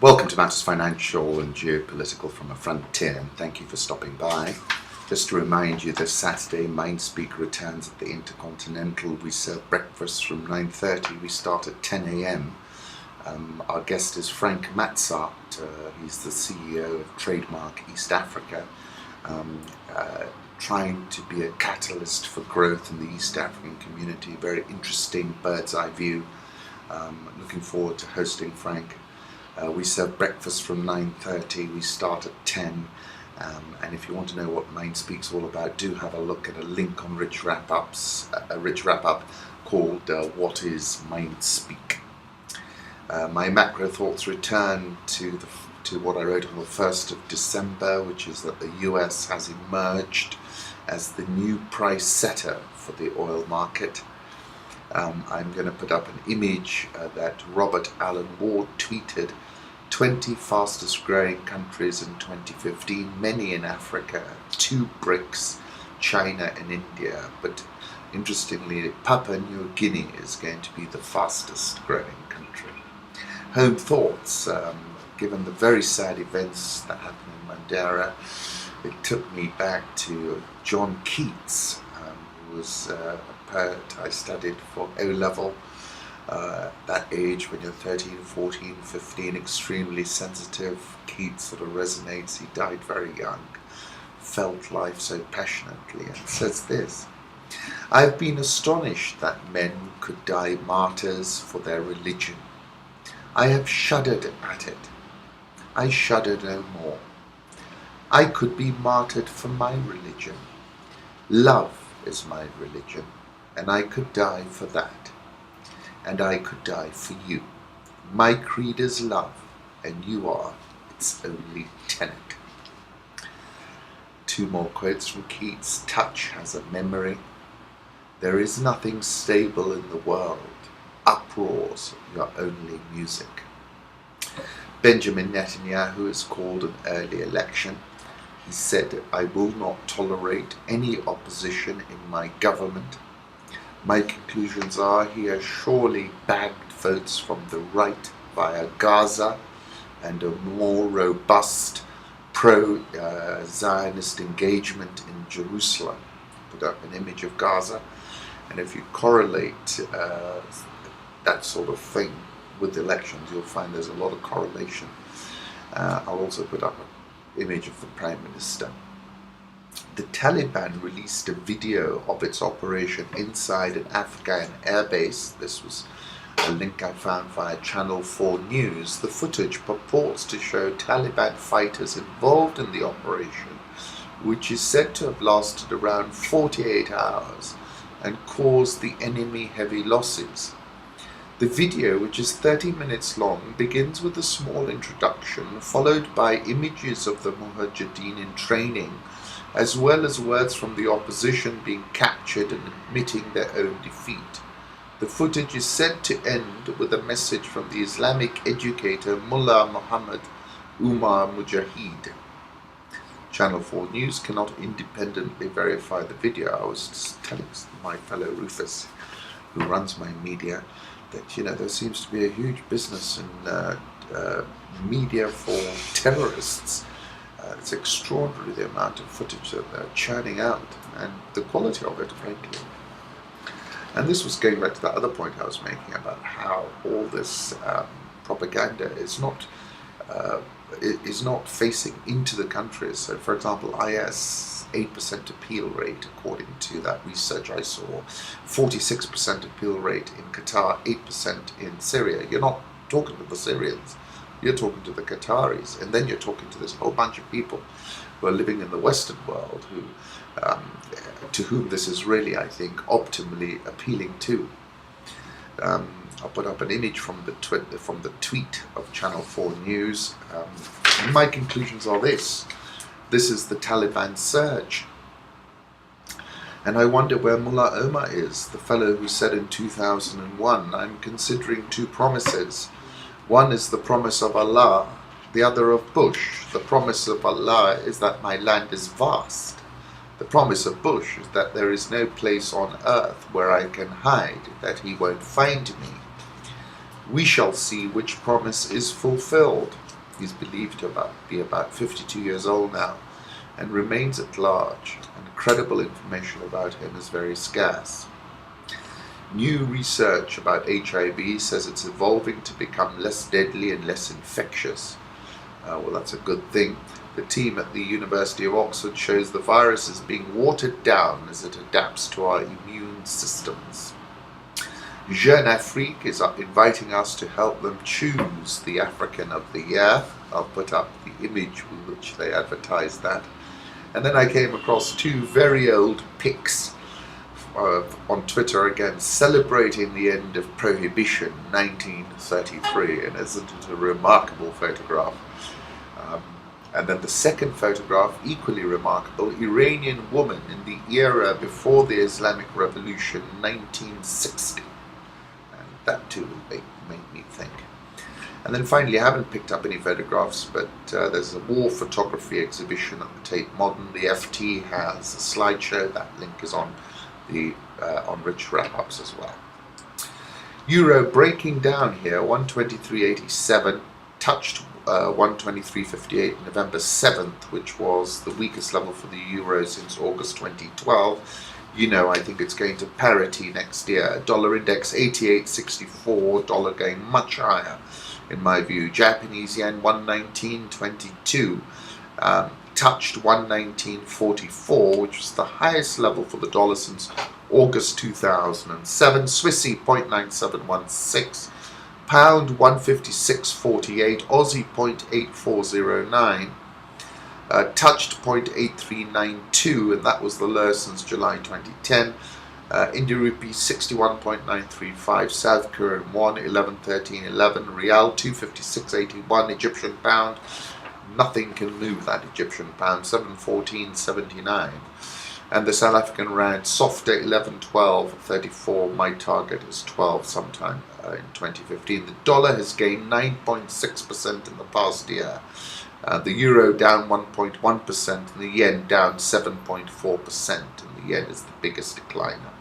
Welcome to Matters Financial and Geopolitical from a Frontier, and thank you for stopping by. Just to remind you, this Saturday, Mindspeak returns at the Intercontinental. We serve breakfast from 9:30. We start at 10 a.m. Our guest is Frank Matsart. He's the CEO of Trademark East Africa, trying to be a catalyst for growth in the East African community. Very interesting bird's eye view. Looking forward to hosting Frank. We serve breakfast from 9:30. We start at 10. And if you want to know what Mindspeak's all about, do have a look at a link on Rich Wrap-Up called What is Mindspeak? My macro thoughts return to what I wrote on the 1st of December, which is that the US has emerged as the new price setter for the oil market. I'm going to put up an image that Robert Allen Ward tweeted: 20 fastest growing countries in 2015, many in Africa, 2 BRICS, China and India. But interestingly, Papua New Guinea is going to be the fastest growing country. Home thoughts, given the very sad events that happened in Mandera, it took me back to John Keats, who was a poet I studied for O-level. That age, when you're 13, 14, 15, extremely sensitive, Keats sort of resonates. He died very young, felt life so passionately, and says this: "I've been astonished that men could die martyrs for their religion. I have shuddered at it. I shudder no more. I could be martyred for my religion. Love is my religion, and I could die for that. And I could die for you. My creed is love, and you are its only tenet." 2 more quotes from Keats. "Touch has a memory. There is nothing stable in the world. Uproar's your only music." Benjamin Netanyahu has called an early election. He said, "I will not tolerate any opposition in my government. My conclusions are he has surely bagged votes from the right via Gaza and a more robust pro-Zionist engagement in Jerusalem." Put up an image of Gaza, and if you correlate that sort of thing with elections, you'll find there's a lot of correlation. I'll also put up an image of the Prime Minister. The Taliban released a video of its operation inside an Afghan airbase. This was a link I found via Channel 4 News. The footage purports to show Taliban fighters involved in the operation, which is said to have lasted around 48 hours and caused the enemy heavy losses. The video, which is 30 minutes long, begins with a small introduction, followed by images of the Mujahideen in training, as well as words from the opposition being captured and admitting their own defeat. The footage is said to end with a message from the Islamic educator Mullah Muhammad Omar Mujahid. Channel 4 News cannot independently verify the video. I was just telling my fellow Rufus, who runs my media, that there seems to be a huge business in media for terrorists. It's extraordinary the amount of footage that they're churning out, and the quality of it, frankly. And this was going back to that other point I was making about how all this propaganda is not facing into the countries. So, for example, IS 8% appeal rate, according to that research I saw, 46% appeal rate in Qatar, 8% in Syria. You're not talking to the Syrians. You're talking to the Qataris, and then you're talking to this whole bunch of people who are living in the Western world, to whom this is really, I think, optimally appealing to. I'll put up an image from the tweet of Channel 4 News. My conclusions are this: this is the Taliban surge. And I wonder where Mullah Omar is, the fellow who said in 2001, "I'm considering 2 promises. One is the promise of Allah, the other of Bush. The promise of Allah is that my land is vast. The promise of Bush is that there is no place on earth where I can hide, that he won't find me. We shall see which promise is fulfilled. He's believed to be about 52 years old now and remains at large, and credible information about him is very scarce. New research about HIV says it's evolving to become less deadly and less infectious. Well, that's a good thing. The team at the University of Oxford shows the virus is being watered down as it adapts to our immune systems. Jeune Afrique is inviting us to help them choose the African of the Year. I'll put up the image with which they advertised that. And then I came across two very old pics on Twitter again, celebrating the end of Prohibition, 1933, and isn't it a remarkable photograph? And then the second photograph, equally remarkable, Iranian woman in the era before the Islamic Revolution, 1960. And that too made me think. And then finally, I haven't picked up any photographs, but there's a war photography exhibition at the Tate Modern. The FT has a slideshow. That link is on the Rich Wrap-Ups as well. Euro breaking down here, 123.87, touched 123.58 November 7th, which was the weakest level for the euro since August 2012. You know, I think it's going to parity next year. Dollar index 88.64, dollar going much higher in my view. Japanese yen 119.22, touched 119.44, which was the highest level for the dollar since August 2007. Swissy 0.9716. Pound 156.48, Aussie 0.8409, touched 0.8392, and that was the lowest since July 2010. India rupee 61.935, South Korean won 11.1311, Rial 256.81, Egyptian pound, nothing can move that Egyptian pound, 714.79. And the South African rand, softer 11.12.34. My target is 12 sometime in 2015. The dollar has gained 9.6% in the past year. The euro down 1.1%, and the yen down 7.4%. And the yen is the biggest decliner.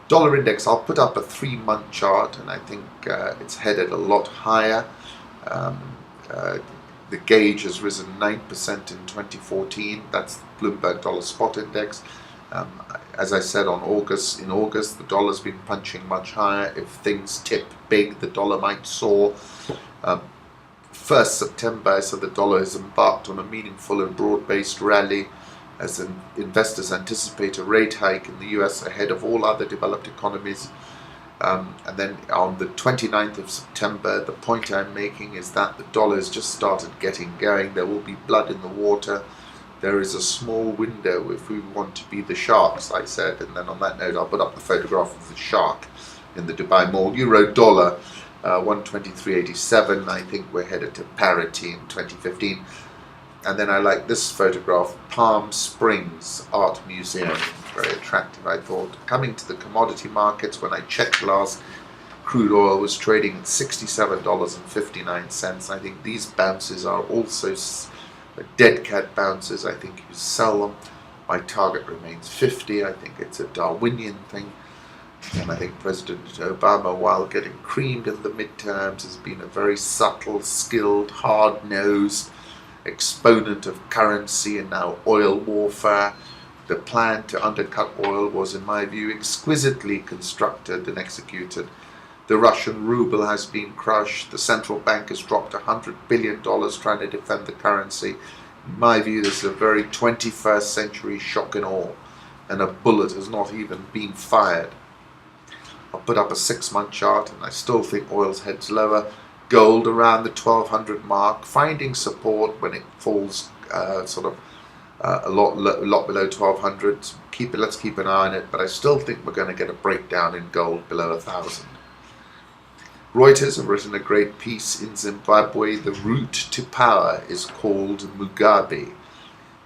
Dollar index, I'll put up a 3-month chart, and I think it's headed a lot higher. The gauge has risen 9% in 2014. That's the Bloomberg Dollar Spot Index. As I said, in August, the dollar's been punching much higher. If things tip big, the dollar might soar. 1st September, I said the dollar has embarked on a meaningful and broad-based rally as investors anticipate a rate hike in the US ahead of all other developed economies. And then on the 29th of September, the point I'm making is that the dollar has just started getting going. There will be blood in the water. There is a small window if we want to be the sharks, I said. And then on that note, I'll put up the photograph of the shark in the Dubai Mall. Euro dollar, 123.87. I think we're headed to parity in 2015. And then I like this photograph, Palm Springs Art Museum. Very attractive, I thought. Coming to the commodity markets, when I checked last, crude oil was trading at $67.59. I think these bounces are also dead cat bounces. I think you sell them. My target remains 50. I think it's a Darwinian thing. And I think President Obama, while getting creamed in the midterms, has been a very subtle, skilled, hard-nosed exponent of currency and now oil warfare. The plan to undercut oil was, in my view, exquisitely constructed and executed. The Russian ruble has been crushed. The central bank has dropped $100 billion trying to defend the currency. In my view, this is a very 21st century shock and awe, and a bullet has not even been fired. I'll put up a 6-month chart, and I still think oil's heads lower. Gold around the 1200 mark, finding support when it falls a lot below 1200. Let's keep an eye on it, but I still think we're going to get a breakdown in gold below 1000. Reuters have written a great piece in Zimbabwe. The route to power is called Mugabe.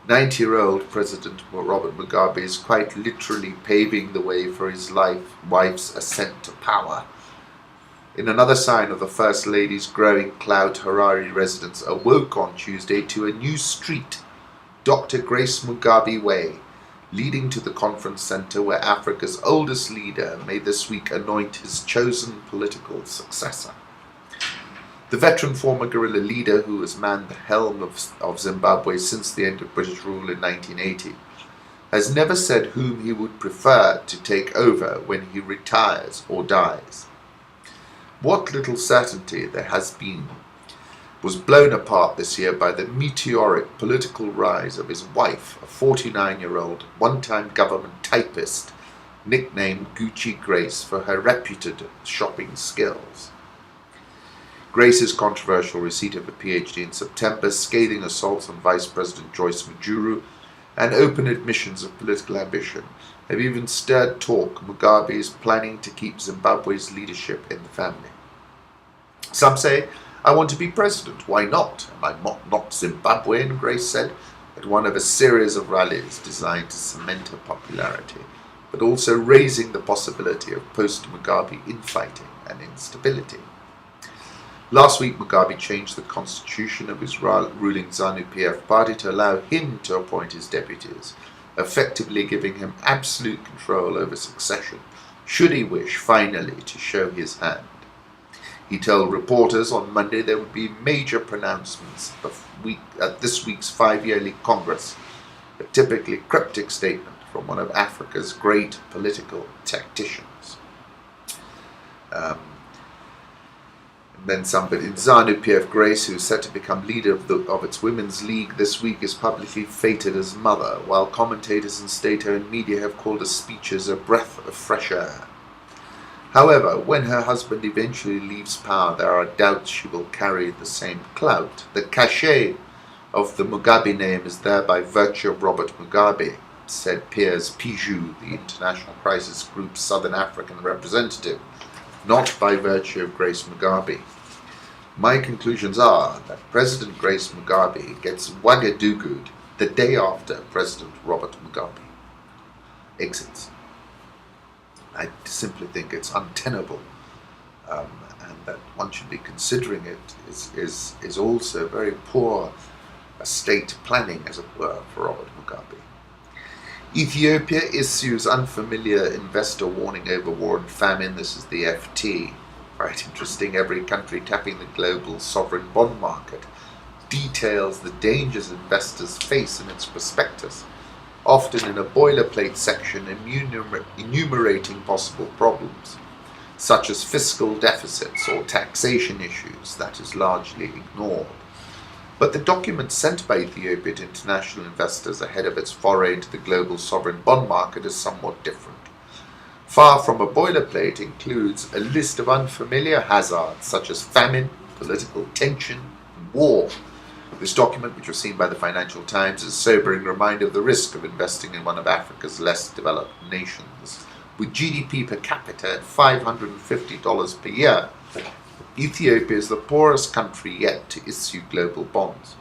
90-year-old President Robert Mugabe is quite literally paving the way for his wife's ascent to power. In another sign of the First Lady's growing clout, Harare residents awoke on Tuesday to a new street, Dr. Grace Mugabe Way, leading to the conference centre where Africa's oldest leader may this week anoint his chosen political successor. The veteran former guerrilla leader who has manned the helm of Zimbabwe since the end of British rule in 1980 has never said whom he would prefer to take over when he retires or dies. What little certainty there has been was blown apart this year by the meteoric political rise of his wife, a 49-year-old one-time government typist, nicknamed Gucci Grace for her reputed shopping skills. Grace's controversial receipt of a PhD in September, scathing assaults on Vice President Joyce Mujuru, and open admissions of political ambition have even stirred talk Mugabe is planning to keep Zimbabwe's leadership in the family. Some say, "I want to be president. Why not? Am I not Zimbabwean?" Grace said at one of a series of rallies designed to cement her popularity, but also raising the possibility of post-Mugabe infighting and instability. Last week, Mugabe changed the constitution of his ruling ZANU-PF party to allow him to appoint his deputies, effectively giving him absolute control over succession, should he wish finally to show his hand. He told reporters on Monday there would be major pronouncements at this week's 5-yearly Congress, a typically cryptic statement from one of Africa's great political tacticians. Then somebody in ZANU-PF, Grace, who's set to become leader of its women's league this week, is publicly feted as mother, while commentators and state-owned media have called her speeches a breath of fresh air. However, when her husband eventually leaves power, there are doubts she will carry the same clout. The cachet of the Mugabe name is there by virtue of Robert Mugabe, said Piers Piju, the International Crisis Group's Southern African representative, not by virtue of Grace Mugabe. My conclusions are that President Grace Mugabe gets Ouagadougou'd the day after President Robert Mugabe exits. I simply think it's untenable, and that one should be considering it is also very poor state planning, as it were, for Robert Mugabe. Ethiopia issues unfamiliar investor warning over war and famine. This is the FT. Quite interesting. Every country tapping the global sovereign bond market details the dangers investors face in its prospectus, often in a boilerplate section enumerating possible problems, such as fiscal deficits or taxation issues. That is largely ignored. But the document sent by Ethiopia to international investors ahead of its foray into the global sovereign bond market is somewhat different. Far from a boilerplate, includes a list of unfamiliar hazards such as famine, political tension, and war. This document, which was seen by the Financial Times, is a sobering reminder of the risk of investing in one of Africa's less developed nations. With GDP per capita at $550 per year, Ethiopia is the poorest country yet to issue global bonds.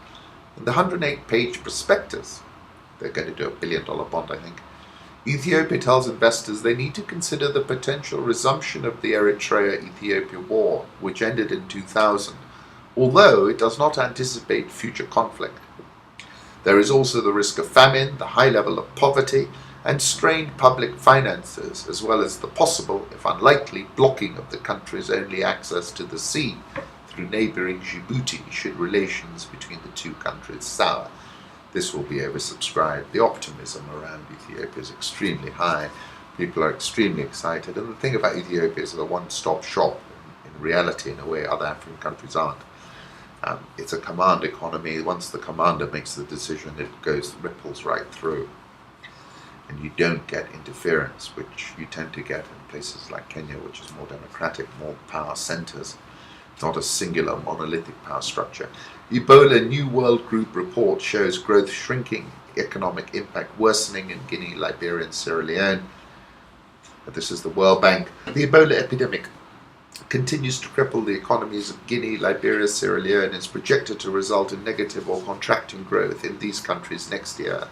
In the 108-page prospectus, they're going to do $1 billion bond, I think, Ethiopia tells investors they need to consider the potential resumption of the Eritrea-Ethiopia war, which ended in 2000, although it does not anticipate future conflict. There is also the risk of famine, the high level of poverty, and strained public finances, as well as the possible, if unlikely, blocking of the country's only access to the sea through neighbouring Djibouti should relations between the two countries sour. This will be oversubscribed. The optimism around Ethiopia is extremely high. People are extremely excited. And the thing about Ethiopia is it's a one-stop shop, in reality, in a way other African countries aren't. It's a command economy. Once the commander makes the decision, it ripples right through. And you don't get interference, which you tend to get in places like Kenya, which is more democratic, more power centers. It's not a singular monolithic power structure. Ebola New World Group report shows growth shrinking, economic impact worsening in Guinea, Liberia, and Sierra Leone. This is the World Bank. The Ebola epidemic continues to cripple the economies of Guinea, Liberia, Sierra Leone, and is projected to result in negative or contracting growth in these countries next year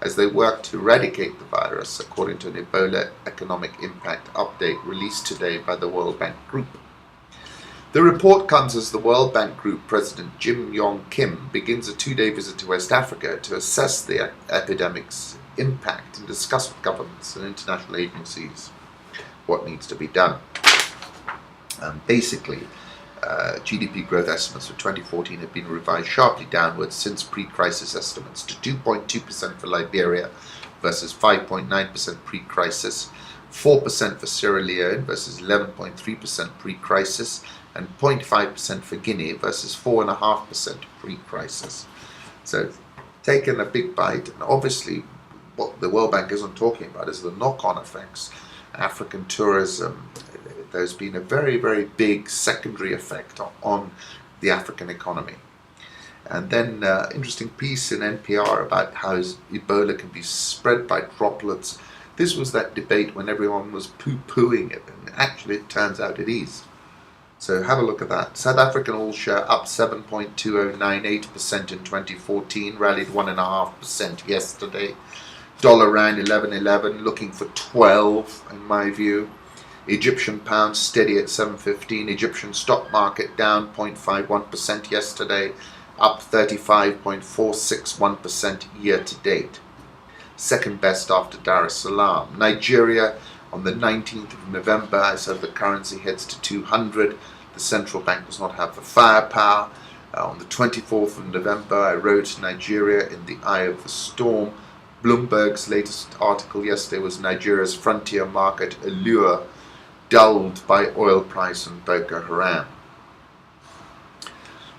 as they work to eradicate the virus, according to an Ebola economic impact update released today by the World Bank Group. The report comes as the World Bank Group President Jim Yong Kim begins a 2-day visit to West Africa to assess the epidemic's impact and discuss with governments and international agencies what needs to be done. Basically, GDP growth estimates for 2014 have been revised sharply downwards since pre-crisis estimates to 2.2% for Liberia versus 5.9% pre-crisis, 4% for Sierra Leone versus 11.3% pre-crisis, and 0.5% for Guinea versus 4.5% pre-crisis. So taken a big bite, and obviously what the World Bank isn't talking about is the knock-on effects. African tourism, there's been a very, very big secondary effect on the African economy. And then interesting piece in NPR about how Ebola can be spread by droplets. This was that debate when everyone was poo-pooing it, and actually it turns out it is. So have a look at that. South African all share up 7.2098% in 2014, rallied 1.5% yesterday. Dollar rand 11.11, looking for 12 in my view. Egyptian pound steady at 7.15. Egyptian stock market down 0.51% yesterday, up 35.461% year to date. Second best after Dar es Salaam. Nigeria on the 19th of November, I said the currency heads to 200. The central bank does not have the firepower. On the 24th of November, I wrote Nigeria in the eye of the storm. Bloomberg's latest article yesterday was Nigeria's frontier market allure dulled by oil price and Boko Haram.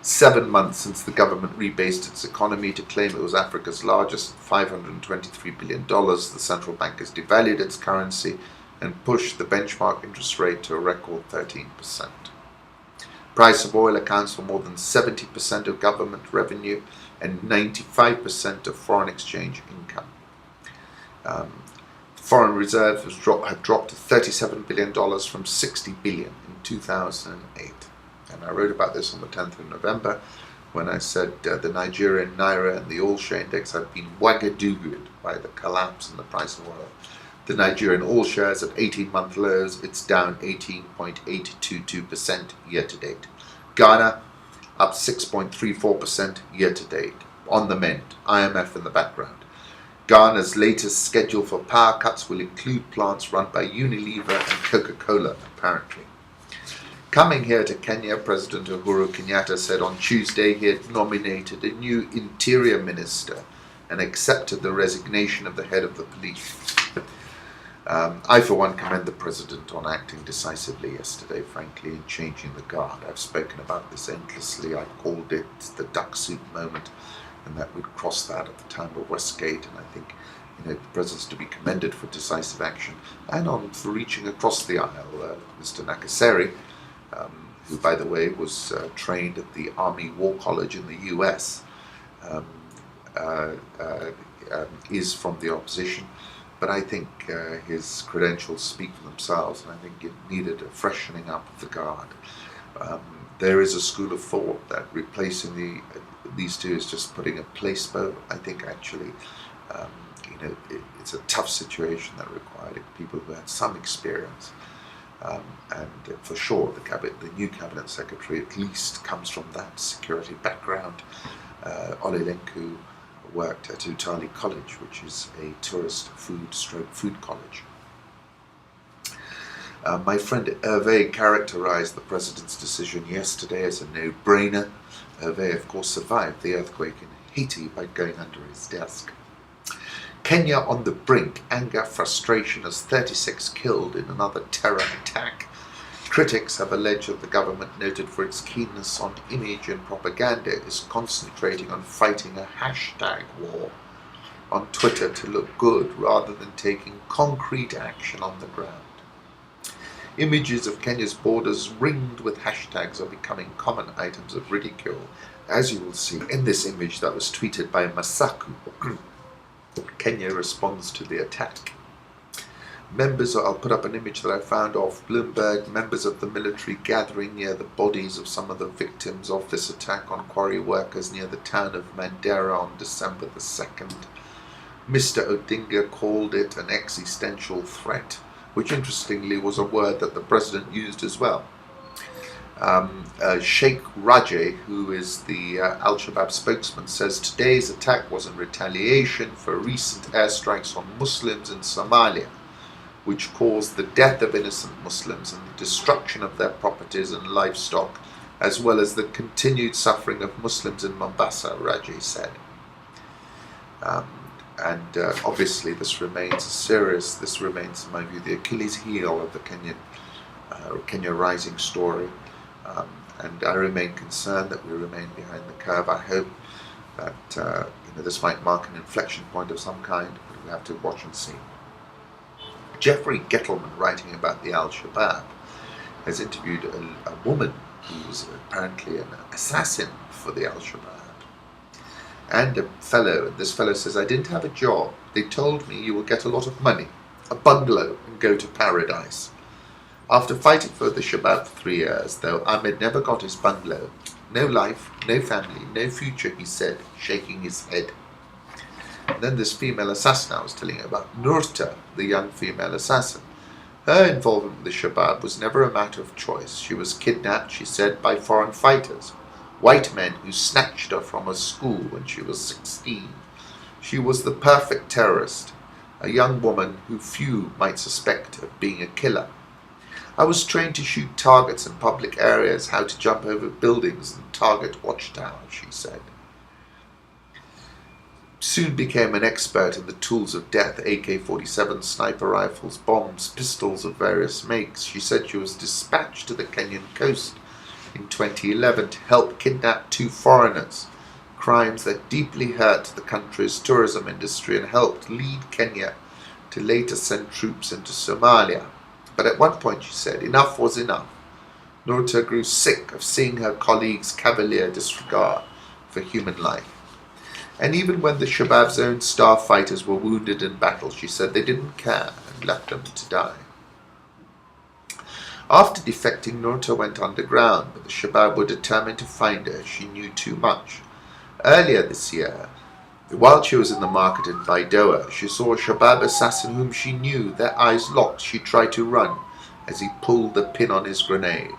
7 months since the government rebased its economy to claim it was Africa's largest, $523 billion, the central bank has devalued its currency and pushed the benchmark interest rate to a record 13%. Price of oil accounts for more than 70% of government revenue and 95% of foreign exchange income. Foreign reserves have dropped to $37 billion from $60 billion in 2008. And I wrote about this on the 10th of November when I said the Nigerian Naira and the All-Share Index have been wagadooged by the collapse in the price of oil. The Nigerian All-Share is at 18-month lows. It's down 18.822% year-to-date. Ghana up 6.34% year-to-date. On the mend, IMF in the background. Ghana's latest schedule for power cuts will include plants run by Unilever and Coca-Cola, apparently. Coming here to Kenya, President Uhuru Kenyatta said on Tuesday he had nominated a new interior minister and accepted the resignation of the head of the police. I, for one, commend the president on acting decisively yesterday, frankly, in changing the guard. I've spoken about this endlessly. I called it the duck soup moment, and that would cross that at the time of Westgate. And I think, the president's to be commended for decisive action and for reaching across the aisle. Mr. Nakaseri, who, by the way, was trained at the Army War College in the US, is from the opposition. But I think his credentials speak for themselves, and I think it needed a freshening up of the guard. There is a school of thought that replacing these two is just putting a placebo. I think actually, it's a tough situation that required people who had some experience. And for sure, the new cabinet secretary at least comes from that security background. Olelenku worked at Utali College, which is a tourist food college. My friend Hervé characterized the president's decision yesterday as a no-brainer. Hervé, of course, survived the earthquake in Haiti by going under his desk. Kenya on the brink, anger, frustration as 36 killed in another terror attack. Critics have alleged that the government, noted for its keenness on image and propaganda, is concentrating on fighting a hashtag war on Twitter to look good rather than taking concrete action on the ground. Images of Kenya's borders ringed with hashtags are becoming common items of ridicule, as you will see in this image that was tweeted by Masaku. Kenya responds to the attack. I'll put up an image that I found off Bloomberg, members of the military gathering near the bodies of some of the victims of this attack on quarry workers near the town of Mandera on December the 2nd. Mr. Odinga called it an existential threat, which interestingly was a word that the president used as well. Sheikh Rajeh, who is the Al-Shabaab spokesman, says today's attack was in retaliation for recent airstrikes on Muslims in Somalia, which caused the death of innocent Muslims and the destruction of their properties and livestock, as well as the continued suffering of Muslims in Mombasa, Rajeh said. Obviously this remains, in my view, the Achilles heel of the Kenya Rising story. And I remain concerned that we remain behind the curve. I hope that this might mark an inflection point of some kind, but we have to watch and see. Jeffrey Gettleman, writing about the Al-Shabaab, has interviewed a woman who was apparently an assassin for the Al-Shabaab. And this fellow says, I didn't have a job. They told me you will get a lot of money, a bungalow, and go to paradise. After fighting for the Shabaab for 3 years, though, Ahmed never got his bungalow. No life, no family, no future, he said, shaking his head. And then this female assassin I was telling you about, Nurta, the young female assassin. Her involvement with the Shabaab was never a matter of choice. She was kidnapped, she said, by foreign fighters, white men who snatched her from a school when she was 16. She was the perfect terrorist, a young woman who few might suspect of being a killer. I was trained to shoot targets in public areas, how to jump over buildings and target watchtowers, she said. Soon became an expert in the tools of death, AK-47 sniper rifles, bombs, pistols of various makes. She said she was dispatched to the Kenyan coast in 2011 to help kidnap 2 foreigners, crimes that deeply hurt the country's tourism industry and helped lead Kenya to later send troops into Somalia. But at one point, she said, enough was enough. Nurta grew sick of seeing her colleagues' cavalier disregard for human life. And even when the Shabaab's own star fighters were wounded in battle, she said they didn't care and left them to die. After defecting, Nurta went underground, but the Shabaab were determined to find her. She knew too much. Earlier this year, while she was in the market in Baidoa, she saw a Shabaab assassin whom she knew. Their eyes locked. She tried to run as he pulled the pin on his grenade.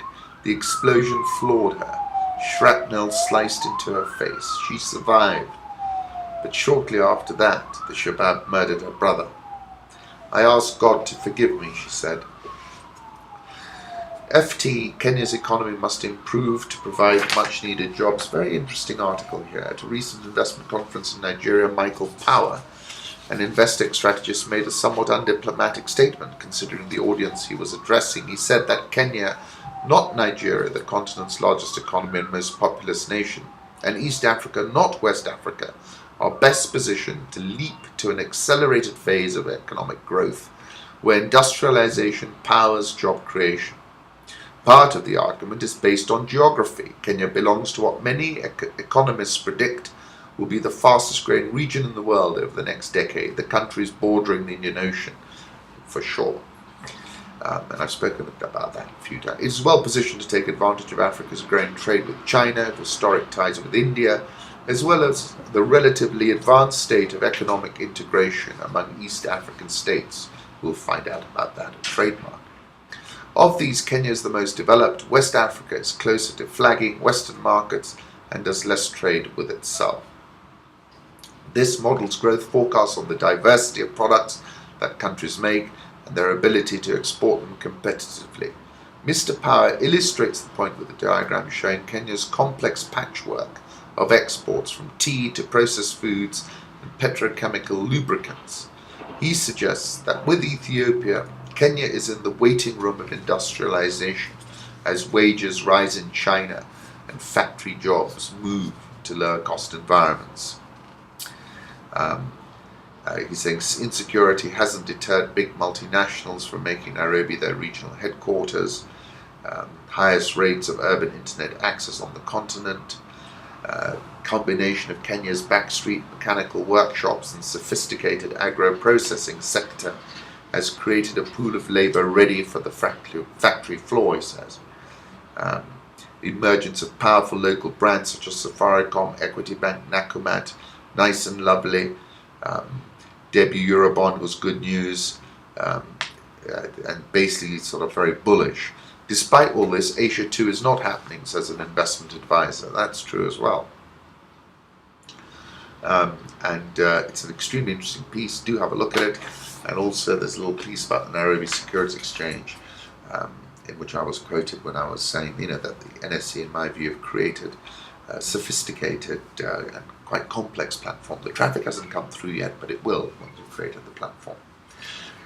The explosion floored her. Shrapnel sliced into her face. She survived. But shortly after that, the Shabaab murdered her brother. I asked God to forgive me, she said. FT, Kenya's economy must improve to provide much needed jobs. Very interesting article here. At a recent investment conference in Nigeria, Michael Power, an Investec strategist, made a somewhat undiplomatic statement considering the audience he was addressing. He said that Kenya, not Nigeria, the continent's largest economy and most populous nation, and East Africa, not West Africa, are best positioned to leap to an accelerated phase of economic growth where industrialization powers job creation. Part of the argument is based on geography. Kenya belongs to what many economists predict will be the fastest growing region in the world over the next decade. The country is bordering the Indian Ocean, for sure. And I've spoken about that a few times. It is well positioned to take advantage of Africa's growing trade with China, historic ties with India, as well as the relatively advanced state of economic integration among East African states. We'll find out about that at Trademark. Of these, Kenya is the most developed. West Africa is closer to flagging Western markets and does less trade with itself. This models growth forecasts on the diversity of products that countries make and their ability to export them competitively. Mr. Power illustrates the point with a diagram showing Kenya's complex patchwork of exports from tea to processed foods and petrochemical lubricants. He suggests that with Ethiopia, Kenya is in the waiting room of industrialization as wages rise in China and factory jobs move to lower cost environments. He's saying insecurity hasn't deterred big multinationals from making Nairobi their regional headquarters. Highest rates of urban internet access on the continent. Combination of Kenya's backstreet mechanical workshops and sophisticated agro-processing sector has created a pool of labour ready for the factory floor, he says. The emergence of powerful local brands such as Safaricom, Equity Bank, Nakumat, Nice and Lovely, debut Eurobond was good news, and basically sort of very bullish. Despite all this, Asia too is not happening, says an investment advisor. That's true as well. It's an extremely interesting piece. Do have a look at it. And also there's a little piece about the Nairobi Securities Exchange, in which I was quoted when I was saying, that the NSE, in my view, have created a sophisticated and quite complex platform. The traffic hasn't come through yet, but it will once we've created the platform.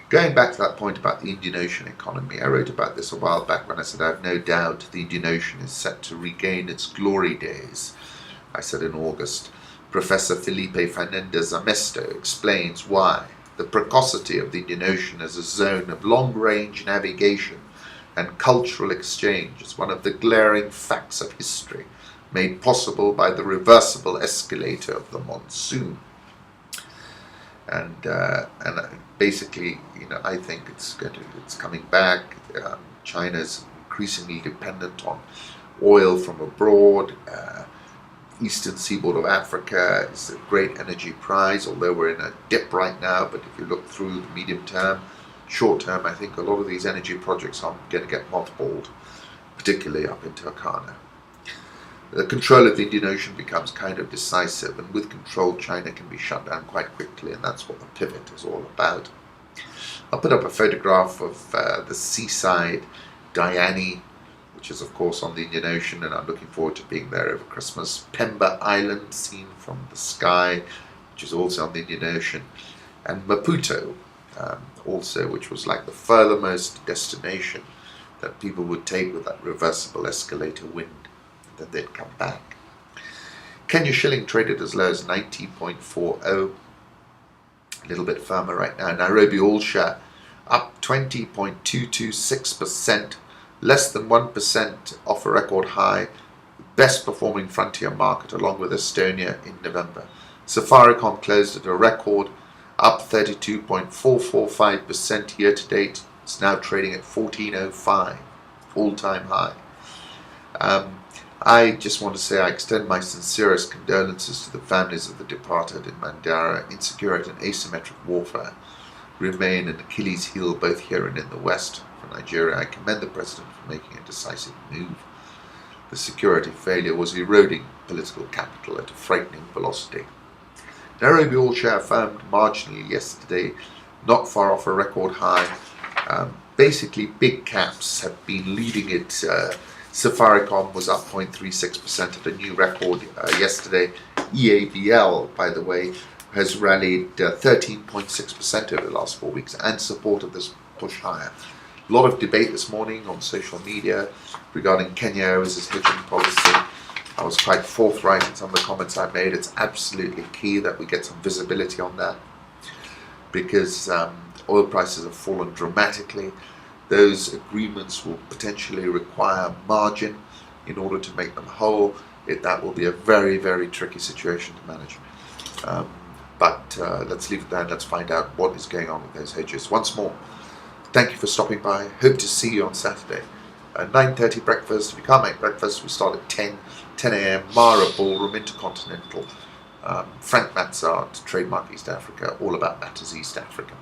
Going back to that point about the Indian Ocean economy, I wrote about this a while back when I said I have no doubt the Indian Ocean is set to regain its glory days. I said in August. Professor Felipe Fernandez Amesto explains why the precocity of the Indian Ocean as a zone of long-range navigation and cultural exchange is one of the glaring facts of history, made possible by the reversible escalator of the monsoon. And basically, I think it's coming back. China's increasingly dependent on oil from abroad. Eastern seaboard of Africa is a great energy prize, although we're in a dip right now. But if you look through the medium term, short term, I think a lot of these energy projects are going to get mothballed, particularly up in Turkana. The control of the Indian Ocean becomes kind of decisive, and with control, China can be shut down quite quickly, and that's what the pivot is all about. I'll put up a photograph of the seaside Diani, which is of course on the Indian Ocean, and I'm looking forward to being there over Christmas. Pemba Island, seen from the sky, which is also on the Indian Ocean. And Maputo, also, which was like the furthermost destination that people would take with that reversible escalator wind. Then they'd come back. Kenya shilling traded as low as 90.40, a little bit firmer right now. Nairobi all share up 20.226%, less than 1% off a record high, best performing frontier market along with Estonia in November. Safaricom closed at a record, up 32.445% year to date. It's now trading at 14.05, all-time high. I just want to say I extend my sincerest condolences to the families of the departed in Mandera. Insecurity and asymmetric warfare remain an Achilles heel both here and in the West. For Nigeria, I commend the President for making a decisive move. The security failure was eroding political capital at a frightening velocity. Nairobi all share firmed marginally yesterday, not far off a record high. Basically, big caps have been leading it. Safaricom was up 0.36% at a new record yesterday. EABL, by the way, has rallied 13.6% over the last 4 weeks and supported this push higher. A lot of debate this morning on social media regarding Kenya Airways' hedging policy. I was quite forthright in some of the comments I made. It's absolutely key that we get some visibility on that because oil prices have fallen dramatically. Those agreements will potentially require margin in order to make them whole. That will be a very, very tricky situation to manage. But let's leave it there and let's find out what is going on with those hedges. Once more, thank you for stopping by. Hope to see you on Saturday. 9:30 breakfast. If you can't make breakfast, we start at 10 a.m. Mara Ballroom, Intercontinental. Frank Matzart, Trademark East Africa, all about matters East Africa.